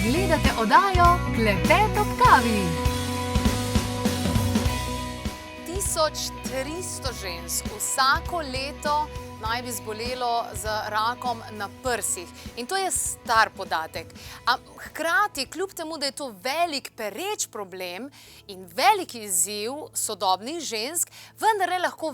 Gledate oddajo Klepet ob kavi. 1300 žensk vsako leto naj bi zbolelo z rakom na prsih. In to je star podatek. A hkrati, kljub temu, da je to velik pereč problem in velik izziv sodobnih žensk, vendar lahko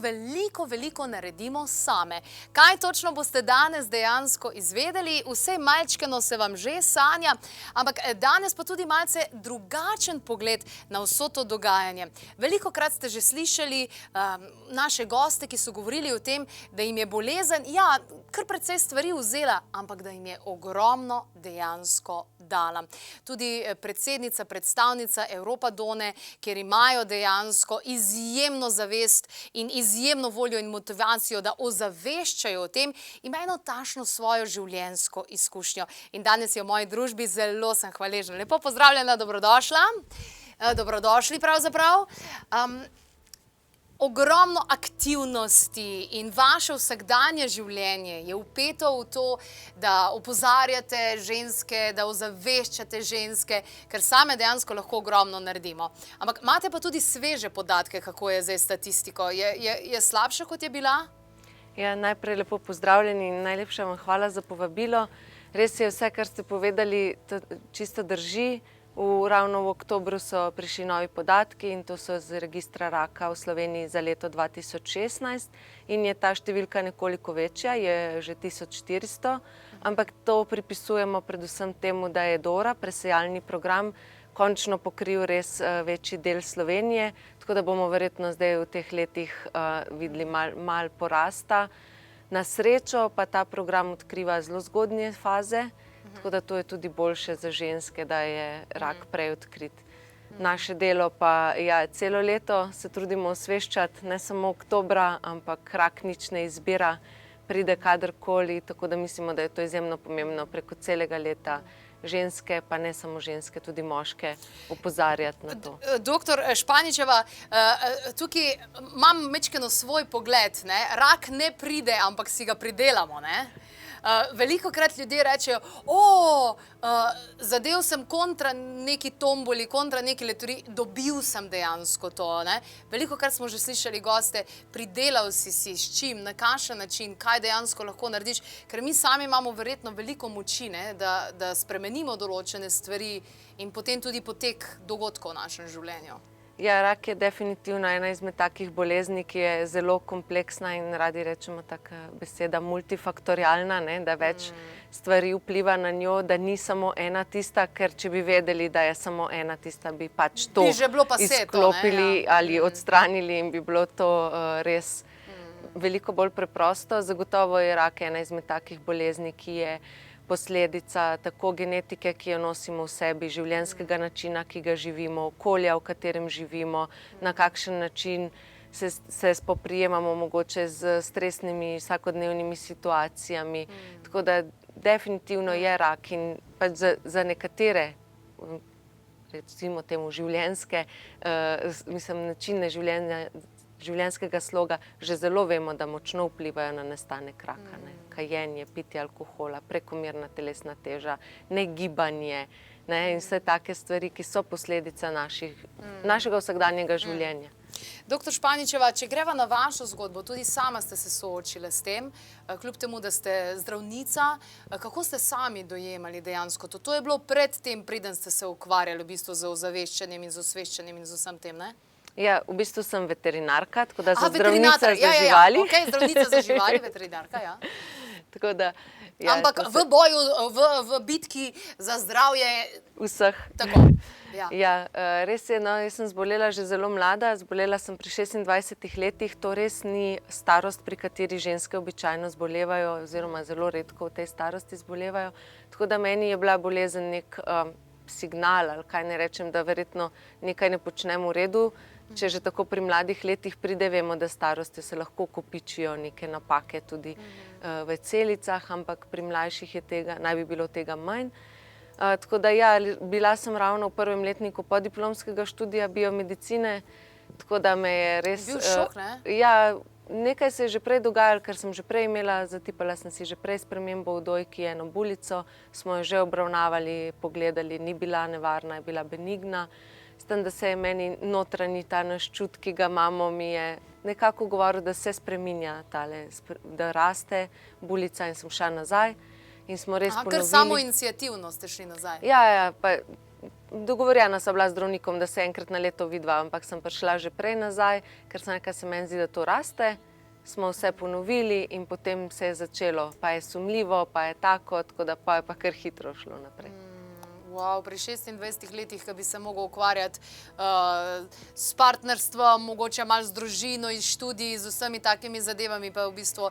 veliko naredimo same. Kaj točno boste danes dejansko izvedeli? Vse malčkeno se vam že sanja, ampak danes pa tudi malce drugačen pogled na vso to dogajanje. Velikokrat ste že slišali naše goste, ki so govorili o tem, da jim je bolezen, ja, kar precej stvari vzela, ampak da jim je ogromno dejansko dala. Tudi predsednica, predstavnica Europadone, kjer imajo dejansko izjemno zavest in izjemno voljo in motivacijo, da ozaveščajo o tem, ima eno tašno svojo življenjsko izkušnjo. In danes je v moji družbi, zelo sem hvaležna. Lepo pozdravljena, dobrodošla. Dobrodošli pravzaprav. Ogromno aktivnosti in vaše vsakdanje življenje je vpeto v to, da opozarjate ženske, da ozaveščate ženske, ker same dejansko lahko ogromno naredimo. Ampak imate pa tudi sveže podatke, kako je zdaj statistiko. Je slabša, kot je bila? Ja, najprej lepo pozdravljeni in najlepša vam hvala za povabilo. Res je, vse, kar ste povedali, čisto drži. Ravno v oktobru so prišli novi podatki in to so z registra raka v Sloveniji za leto 2016 in je ta številka nekoliko večja, je že 1400, ampak to pripisujemo predvsem temu, da je Dora, presejalni program, končno pokril res večji del Slovenije, tako da bomo verjetno zdaj v teh letih videli malo porasta. Na srečo pa ta program odkriva zelo zgodnje faze, tako da to je tudi boljše za ženske, da je rak prej odkrit. Naše delo pa, ja, celo leto se trudimo osveščati, ne samo oktobra, ampak rak nič ne izbira, pride kadarkoli, tako da mislimo, da je to izjemno pomembno preko celega leta ženske, pa ne samo ženske, tudi moške, opozarjati na to. Doktor Španičeva, tukaj imam majčkeno svoj pogled, ne? Rak ne pride, ampak si ga pridelamo, ne? Velikokrat ljudje rečejo, zadev sem kontra neki tomboli, kontra neki leturi, dobil sem dejansko to, ne. Velikokrat smo že slišali goste, pridelal si, s čim, na kakšen način, kaj dejansko lahko narediš, ker mi sami imamo verjetno veliko moči, ne, da spremenimo določene stvari in potem tudi potek dogodkov v našem življenju. Ja, rak je definitivno ena izmed takih bolezni, ki je zelo kompleksna in radi rečemo taka beseda multifaktorialna, ne, da več stvari vpliva na njo, da ni samo ena tista, ker če bi vedeli, da je samo ena tista, bi pač to izklopili ali odstranili in bi bilo to res veliko bolj preprosto. Zagotovo je rak ena izmed takih bolezni, ki je posledica tako genetike, ki jo nosimo v sebi, življenjskega načina, ki ga živimo, okolja, v katerem živimo, na kakšen način se spoprijemamo mogoče z stresnimi vsakodnevnimi situacijami. Tako da definitivno je rak in pač za nekatere, recimo temu življenjske, načine življenjskega sloga, že zelo vemo, da močno vplivajo na nastanek raka. Kajenje, pitje alkohola, prekomerna telesna teža, negibanje in vse take stvari, ki so posledica našega vsakdanjega življenja. Doktor Španičeva, če greva na vašo zgodbo, tudi sama ste se soočile s tem, kljub temu, da ste zdravnica, kako ste sami dojemali dejansko to? To je bilo pred tem, preden ste se ukvarjali v bistvu z ozaveščanjem in z osveščanjem in z vsem tem, ne? Ja, v bistvu sem veterinarka, tako da sem zdravnica za živali. Ok, zdravnica za živali, veterinarka, ja. Tako da... Ampak v boju, v bitki za zdravje... Vseh. Tako, ja. Ja, res je, no, jaz sem zbolela že zelo mlada, zbolela sem pri 26 letih, to res ni starost, pri kateri ženske običajno zbolevajo, oziroma zelo redko v tej starosti zbolevajo. Tako da meni je bila bolezen nek signal, ali kaj ne rečem, da verjetno nekaj ne počnem v redu. Če že tako pri mladih letih pride, vemo, da starostjo se lahko kopičijo neke napake tudi v celicah, ampak pri mlajših naj bi bilo tega manj. Tako da ja, bila sem ravno v prvem letniku podiplomskega študija biomedicine, tako da me je res... Bil šok, ne? Ja, nekaj se je že prej dogajalo, ker sem že prej imela, zatipala sem si že prej spremembo v dojki, eno bulico, smo jo že obravnavali, pogledali, ni bila nevarna, je bila benigna. S tem, da se je meni notranji ta naš čut, ki ga imamo, mi je nekako govoril, da se spreminja tale, da raste bulica in sem šla nazaj in smo res ponovili. Kar samo iniciativno ste šli nazaj. Ja, pa dogovorjena sem bila z zdravnikom, da se enkrat na leto vidva, ampak sem prišla že prej nazaj, ker sem nekaj se meni zdi, da to raste. Smo vse ponovili in potem se je začelo, pa je sumljivo, pa je tako da pa je pa kar hitro šlo naprej. Wow, pri 26 letih, ki bi se mogel ukvarjati s partnerstvom, mogoče malo z družino, iz študij, z vsemi takimi zadevami, pa v bistvu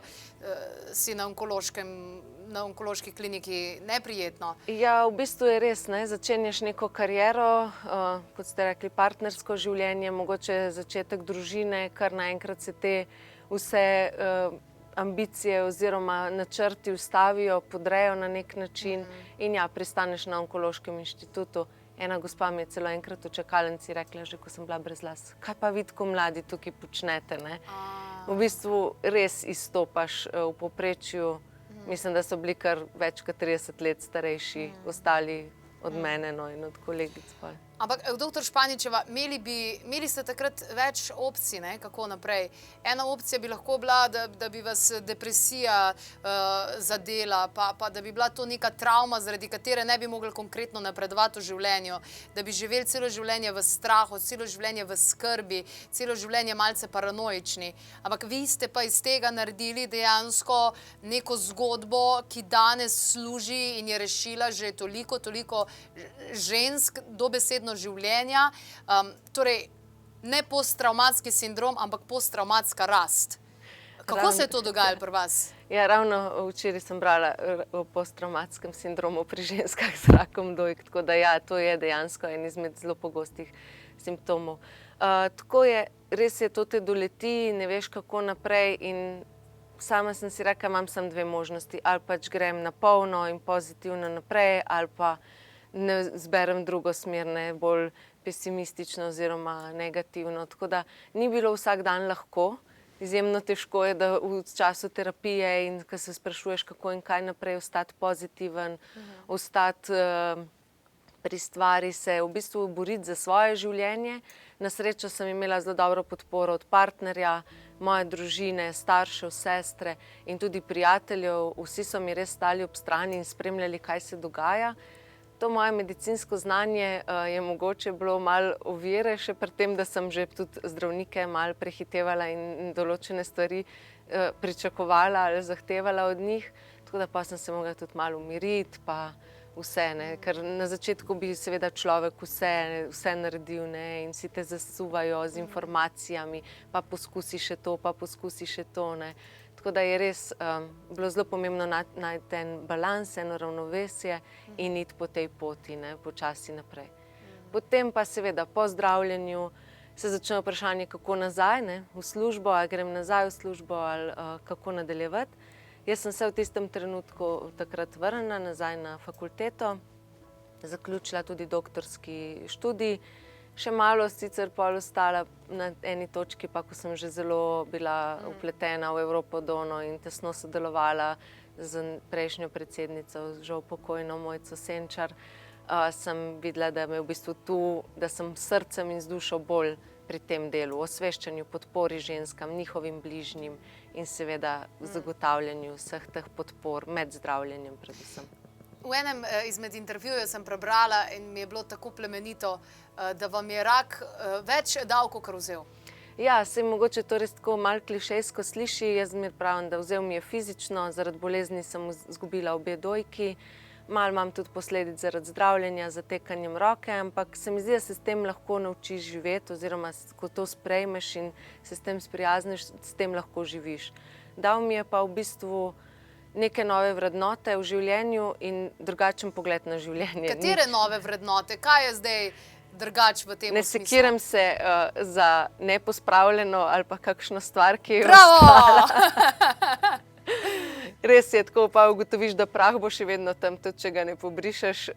si na onkološki kliniki neprijetno. Ja, v bistvu je res, ne, začenjaš neko kariero, kot ste rekli, partnersko življenje, mogoče začetek družine, kar naenkrat se te vse ambicije oziroma načrti ustavijo, podrejo na nek način in ja, pristaneš na onkološkem inštitutu. Ena gospa mi je celo enkrat v čakalnici rekla, že ko sem bila brez las, kaj pa vi tako mladi tukaj počnete, ne? V bistvu res izstopaš v povprečju, mislim, da so bili kar več kot 30 let starejši, ostali od mene in od kolegic. Ampak, doktor Španičeva, imeli ste takrat več opcij, ne, kako naprej. Ena opcija bi lahko bila, da bi vas depresija zadela, pa da bi bila to neka travma, zaradi katere ne bi mogli konkretno napredovati v življenju, da bi živeli celo življenje v strahu, celo življenje v skrbi, celo življenje malce paranoični. Ampak vi ste pa iz tega naredili dejansko neko zgodbo, ki danes služi in je rešila že toliko žensk, dobesedno življenja. Torej, ne posttravmatski sindrom, ampak posttravmatska rast. Kako se je to dogajalo pri vas? Ja, ravno včeraj sem brala o posttravmatskem sindromu pri ženskah z rakom dojk, tako da ja, to je dejansko en izmed zelo pogostih simptomov. Tako je, res je, to te doleti, ne veš kako naprej in sama sem si rekla, imam samo dve možnosti, ali pač grem na polno in pozitivno naprej, ali pa ne zberem drugo smer, ne, bolj pesimistično oziroma negativno. Tako da ni bilo vsak dan lahko. Izjemno težko je, da v času terapije in ko se sprašuješ, kako in kaj naprej, ostati pozitiven, ostati pri stvari, se v bistvu boriti za svoje življenje. Na srečo sem imela zelo dobro podporo od partnerja, moje družine, staršev, sestre in tudi prijateljev. Vsi so mi res stali ob strani in spremljali, kaj se dogaja. To moje medicinsko znanje je mogoče bilo malo ovire še pri tem, da sem že tudi zdravnike malo prehitevala in določene stvari pričakovala ali zahtevala od njih. Tako da pa sem se mogla tudi malo umiriti, pa vse, ne. Ker na začetku bi seveda človek vse naredil, ne, in si te zasuvajo z informacijami, pa poskusi še to, pa poskusi še to, ne. Tako da je res bilo zelo pomembno najti en balans, eno ravnovesje in iti po tej poti, ne, počasi naprej. Potem pa seveda po zdravljenju se začne vprašanje, kako nazaj, ne, v službo, ali grem nazaj v službo ali kako nadaljevati. Jaz sem se v tistem trenutku takrat vrnila nazaj na fakulteto, zaključila tudi doktorski študij. Še malo sicer pol ostala na eni točki, pa ko sem že zelo bila vpletena v Evropodono in tesno sodelovala z prejšnjo predsednico, žal pokojno Mojco Senčar, sem videla, da me v bistvu tu, da sem srcem in z dušo bolj pri tem delu, osveščanju, podpori ženskam, njihovim bližnjim in seveda zagotavljanju vseh teh podpor med zdravljenjem predvsem. V enem izmed intervjujev sem prebrala in mi je bilo tako plemenito, da vam je rak več dal, kakor vzel. Ja, saj mogoče to res tako malo klišejsko sliši, jaz mi pravim, da vzel mi je fizično, zaradi bolezni sem izgubila obe dojki, malo imam tudi posledic zaradi zdravljenja, z zatekanjem roke, ampak se mi zdi, da se s tem lahko naučiš živeti oziroma ko to sprejmeš in se s tem sprijazniš, s tem lahko živiš. Dal mi je pa v bistvu neke nove vrednote v življenju in drugačen pogled na življenje. Katere nove vrednote? Kaj je zdaj drugač v tem smislu? Ne sekiram se za nepospravljeno ali pa kakšno stvar, ki je ostala. Res je tako, pa ugotoviš, da prah bo še vedno tam, tudi če ga ne pobrišeš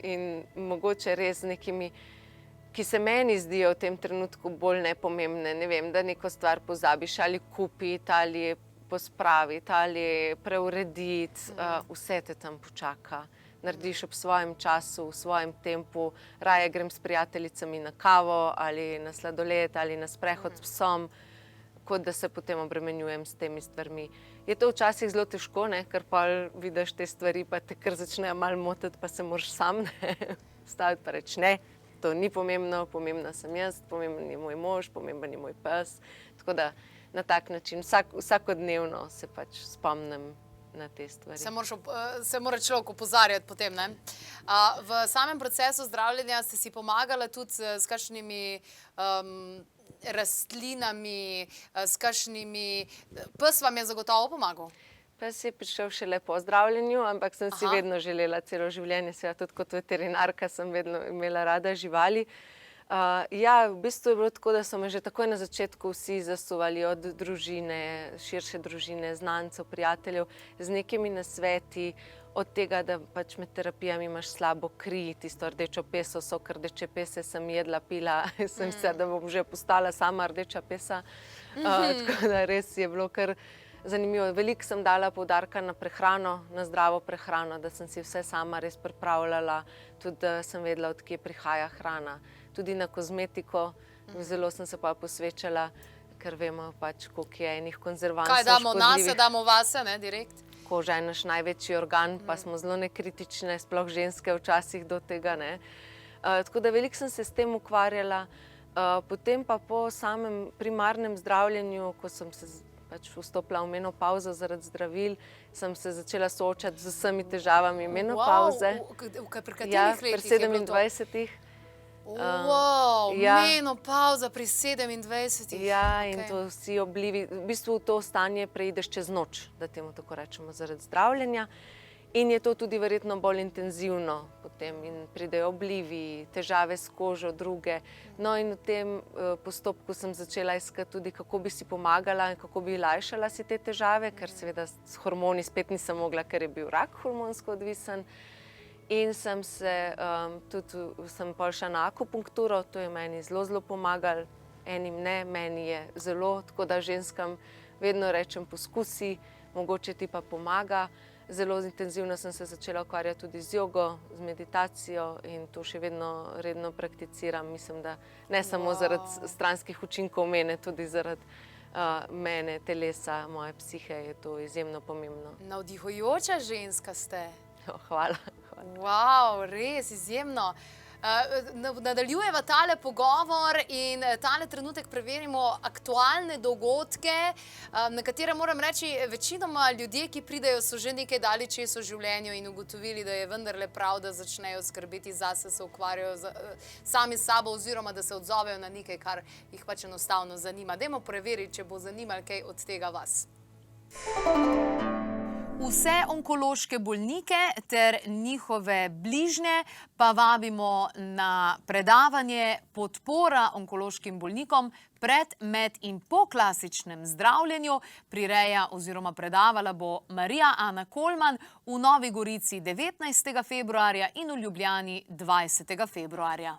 in mogoče res z nekimi ki se meni zdijo v tem trenutku bolj nepomembne. Ne vem, da neko stvar pozabiš ali kupiti, ali pospraviti, ali preurediti, vse te tam počaka. Narediš ob svojem času, v svojem tempu, raje grem s prijateljicami na kavo ali na sladoled ali na sprehod s psom, kot da se potem obremenjujem s temi stvarmi. Je to včasih zelo težko, ne? Ker pa vidiš te stvari, pa te kar začnejo malo motiti, pa se moraš sam staviti pa reči ne, to ni pomembno, pomembna sem jaz, pomemben je moj mož, pomemben je moj pes. Tako da na tak način vsakodnevno se pač spomnim na te stvari. Se mora človek opozarjati potem, ne? V samem procesu zdravljenja ste si pomagala tudi s kakšnimi rastlinami, s kakšnimi... Pes vam je zagotovo pomagal? Pes je prišel šele po zdravljenju, ampak sem si vedno želela celo življenje, seveda tudi kot veterinarka sem vedno imela rada živali. Ja, v bistvu je bilo tako, da so me že takoj na začetku vsi zasuvali od družine, širše družine, znancev, prijateljev, z nekimi nasveti, od tega, da pač med terapijami imaš slabo kri, tisto rdečo peso, sok rdeče pese sem jedla, pila, sem mislila, da bom že postala sama rdeča pesa. Tako da res je bilo kar zanimivo. Veliko sem dala poudarka na prehrano, na zdravo prehrano, da sem si vse sama res pripravljala, tudi da sem vedela, od kje prihaja hrana. Tudi na kozmetiko, zelo sem se pa posvečala, ker vemo pač, koliko je enih konzervantov škodljivih. Kaj damo nase, damo vase, ne, direkt? Koža je naš največji organ, pa smo zelo nekritične, sploh ženske včasih do tega, ne. Tako da veliko sem se s tem ukvarjala. Potem pa po samem primarnem zdravljenju, ko sem se pač vstopila v menopavzo zaradi zdravil, sem se začela soočati z vsemi težavami menopavze. Pri katerih letih je bilo to? Pri 27. Menopavza pri 27. Ja, in to vsi oblivi, v bistvu to stanje preideš čez noč, da temu tako rečemo, zaradi zdravljenja. In je to tudi verjetno bolj intenzivno potem in pridejo oblivi, težave s kožo, druge. No in v tem postopku sem začela iskati tudi, kako bi si pomagala in kako bi lajšala si te težave, ker seveda s hormoni spet nisem mogla, ker je bil rak hormonsko odvisen. In sem pol šla na akupunkturo, to je meni zelo pomagalo, enim ne, meni je zelo, tako da ženskam vedno rečem poskusi, mogoče ti pa pomaga. Zelo intenzivno sem se začela ukvarjati tudi z jogo, z meditacijo in to še vedno redno prakticiram. Mislim, da ne samo zaradi stranskih učinkov mene, tudi zaradi mene, telesa, moje psihe je to izjemno pomembno. Navdihujoča ženska ste. Hvala. Wow, res izjemno. Nadaljujeva tale pogovor in tale trenutek preverimo aktualne dogodke, na katere moram reči, večinoma ljudje, ki pridejo, so že nekaj dali čez v življenju in ugotovili, da je vendarle prav, da začnejo skrbeti zase, se ukvarjajo sami s sabo oziroma da se odzovejo na nekaj, kar jih pač enostavno zanima. Dajmo preveriti, če bo zanimalo kaj od tega vas. Vse onkološke bolnike ter njihove bližnje pa vabimo na predavanje Podpora onkološkim bolnikom pred, med in po klasičnem zdravljenju. Prireja oziroma predavala bo Marija Ana Kolman v Novi Gorici 19. februarja in v Ljubljani 20. februarja.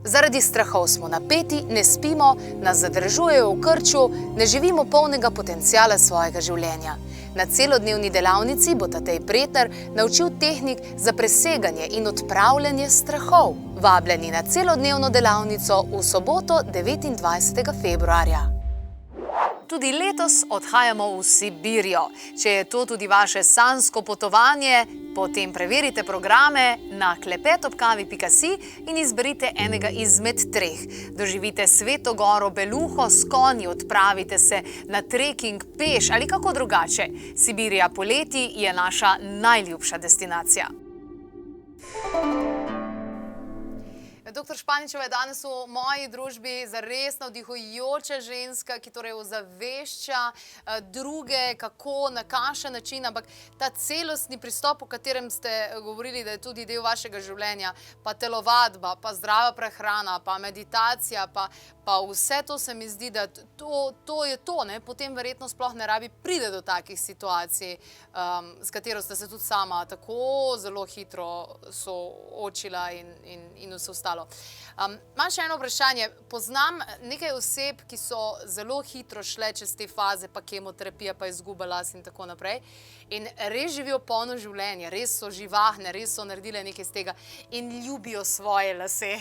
Zaradi strahov smo napeti, ne spimo, nas zadržujejo v krču, ne živimo polnega potenciala svojega življenja. Na celodnevni delavnici bo Tatej Pretnar naučil tehnik za preseganje in odpravljanje strahov. Vabljeni na celodnevno delavnico v soboto 29. februarja. Tudi letos odhajamo v Sibirijo. Če je to tudi vaše sanjsko potovanje, potem preverite programe na klepetobkavi.si in izberite enega izmed 3. Doživite Sveto goro Beluho s konji, odpravite se na treking peš ali kako drugače. Sibirija poleti je naša najljubša destinacija. Doktor Španičeva je danes v moji družbi zares navdihujoča ženska, ki torej ozavešča druge, kako, na kakšen način, ampak ta celostni pristop, o katerem ste govorili, da je tudi del vašega življenja, pa telovadba, pa zdrava prehrana, pa meditacija, pa vse to se mi zdi, da to je to, ne? Potem verjetno sploh ne rabi pride do takih situacij, s katero ste se tudi sama tako zelo hitro soočila in vse ostalo. ostalo. Imam še eno vprašanje. Poznam nekaj oseb, ki so zelo hitro šle čez te faze, pa kemoterapija, pa izguba las in tako naprej. In res živijo polno življenje, res so živahne, res so naredile nekaj iz tega in ljubijo svoje lase.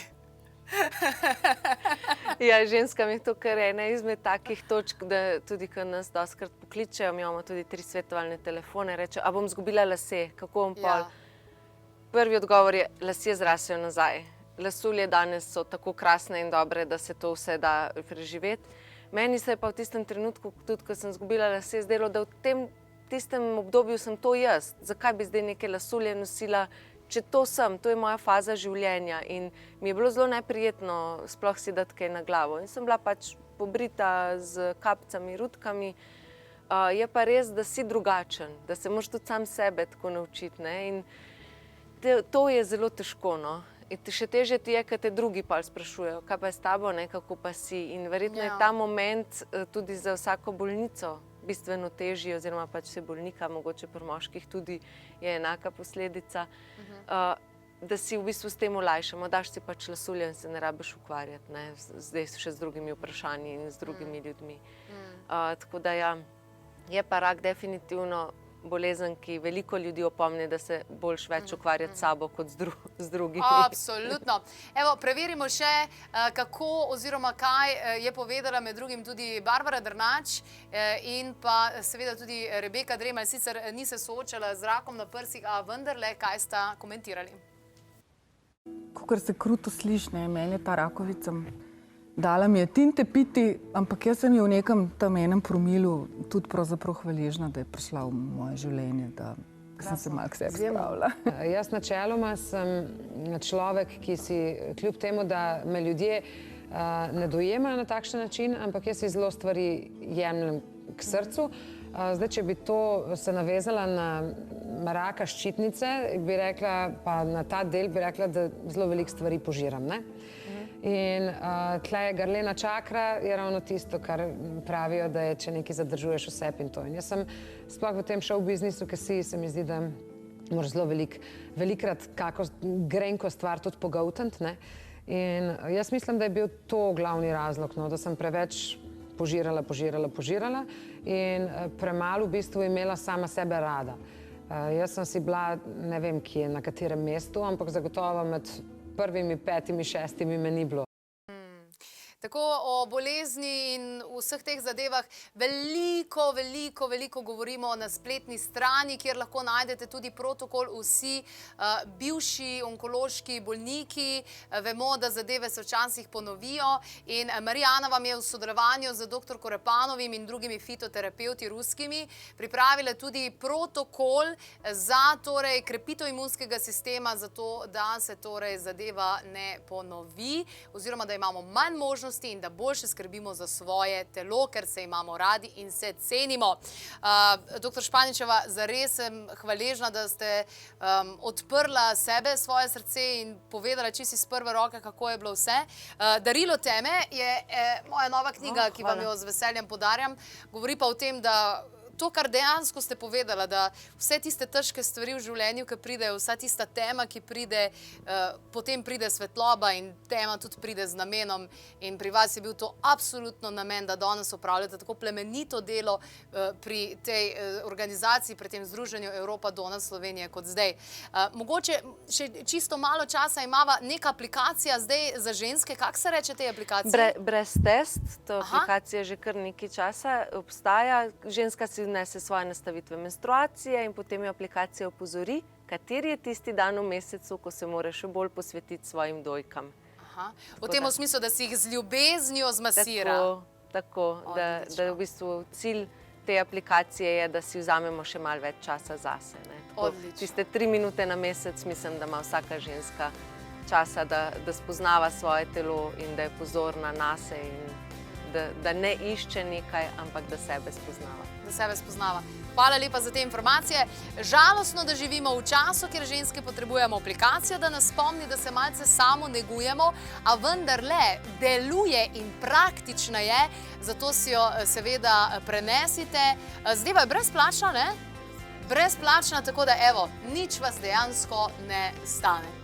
Ja, ženskam je to kar ena izmed takih točk, da tudi, ko nas dostikrat pokličejo, mi imamo tudi 3 svetovalne telefone, rečejo, a bom izgubila lase, kako bom pol? Prvi odgovor je, lasje zrasejo nazaj. Lasulje danes so tako krasne in dobre, da se to vse da preživeti. Meni se je pa v tistem trenutku, tudi ko sem izgubila lase, zdelo, da v tistem obdobju sem to jaz. Zakaj bi zdaj neke lasulje nosila, če to sem, to je moja faza življenja. In mi je bilo zelo neprijetno sploh si dati kaj na glavo. In sem bila pač pobrita z kapcami, rutkami. Je pa res, da si drugačen, da se moraš tudi sam sebe tako naučiti. In to je zelo težko. In še težje ti je, ko te drugi pa sprašujejo, kaj pa je s tabo, kako pa si. In verjetno je ta moment tudi za vsako bolnico bistveno težji, oziroma pač vse bolnika, mogoče pri moških tudi je enaka posledica, da si v bistvu s tem olajšamo, daš si pač lasulje in se ne rabiš ukvarjati, zdaj še z drugimi vprašanji in z drugimi ljudmi. Tako da ja, je pa rak definitivno bolezen, ki veliko ljudi opomni, da se boljš več ukvarjati s sabo kot z drugimi. Absolutno. Evo, preverimo še, kako oziroma kaj je povedala med drugim tudi Barbara Drnač in pa seveda tudi Rebeka Dremelj. Sicer ni se soočala z rakom na prsih, a vendarle, kaj sta komentirali? Kakor se kruto sliši, meni je ta rakovica dala mi je tinte piti, ampak jaz sem jo v nekem tam enem promilu tudi pravzaprav hvaležna, da je prišla v moje življenje, da sem se malo k sebi spravila. Jaz načeloma sem človek, ki si kljub temu, da me ljudje ne dojemajo na takšen način, ampak jaz si zelo stvari jemljem k srcu. Zdaj, če bi to se navezala na raka ščitnice, bi rekla, pa na ta del bi rekla, da zelo veliko stvari požiram, ne? In tle grlena čakra je ravno tisto, kar pravijo, da je, če nekaj zadržuješ v sebi in to. In jaz sem sploh v tem show biznisu, ki se mi zdi, da moraš zelo velikrat kako grenko stvar tudi pogoltniti, ne. In jaz mislim, da je bil to glavni razlog, da sem preveč požirala in premalo v bistvu imela sama sebe rada. Jaz sem si bila, ne vem kje, na katerem mestu, ampak zagotovo med prvimi 5, 6 me ni bilo. Tako o bolezni in vseh teh zadevah veliko govorimo na spletni strani, kjer lahko najdete tudi protokol vsi bivši onkološki bolniki. Vemo, da zadeve se včasih ponovijo in Marijana vam je v sodelovanju z dr. Korepanovim in drugimi fitoterapevti ruskimi pripravila tudi protokol za krepitev imunskega sistema, zato da se zadeva ne ponovi oziroma da imamo manj možnosti in da boljše skrbimo za svoje telo, ker se imamo radi in se cenimo. Dr. Španičeva, zares sem hvaležna, da ste odprla sebe, svoje srce in povedala čisto iz prve roke, kako je bilo vse. Darilo teme je moja nova knjiga, ki vam jo z veseljem podarjam. Govori pa o tem, da to, kar dejansko ste povedala, da vse tiste težke stvari v življenju, ki pridejo, vsa tista tema, ki pride, potem pride svetloba in tema tudi pride z namenom. In pri vas je bil to absolutno namen, da danes opravljate tako plemenito delo pri tej organizaciji, pri tem združenju Evropa Dona Slovenije kot zdaj. Mogoče še čisto malo časa imava neka aplikacija zdaj za ženske. Kako se reče tej aplikaciji? Brez test, to aplikacija že kar nekaj časa obstaja. Ženska si vnese svoje nastavitve menstruacije in potem jo aplikacija opozori, kateri je tisti dan v mesecu, ko se mora še bolj posvetiti svojim dojkam. V tem smislu, da si jih z ljubeznijo zmasira. Tako, da v bistvu cilj te aplikacije je, da si vzamemo še malo več časa zase. Tiste 3 minute na mesec, mislim, da ima vsaka ženska časa, da spoznava svoje telo in da je pozorna nase in da ne išče nekaj, ampak da sebe spoznava. Da sebe spoznava. Hvala lepa za te informacije. Žalostno, da živimo v času, kjer ženske potrebujemo aplikacijo, da nas spomni, da se malce samo negujemo, a vendarle deluje in praktična je, zato si jo seveda prenesite. Zdaj pa je brezplačna, ne? Brezplačna, tako da evo, nič vas dejansko ne stane.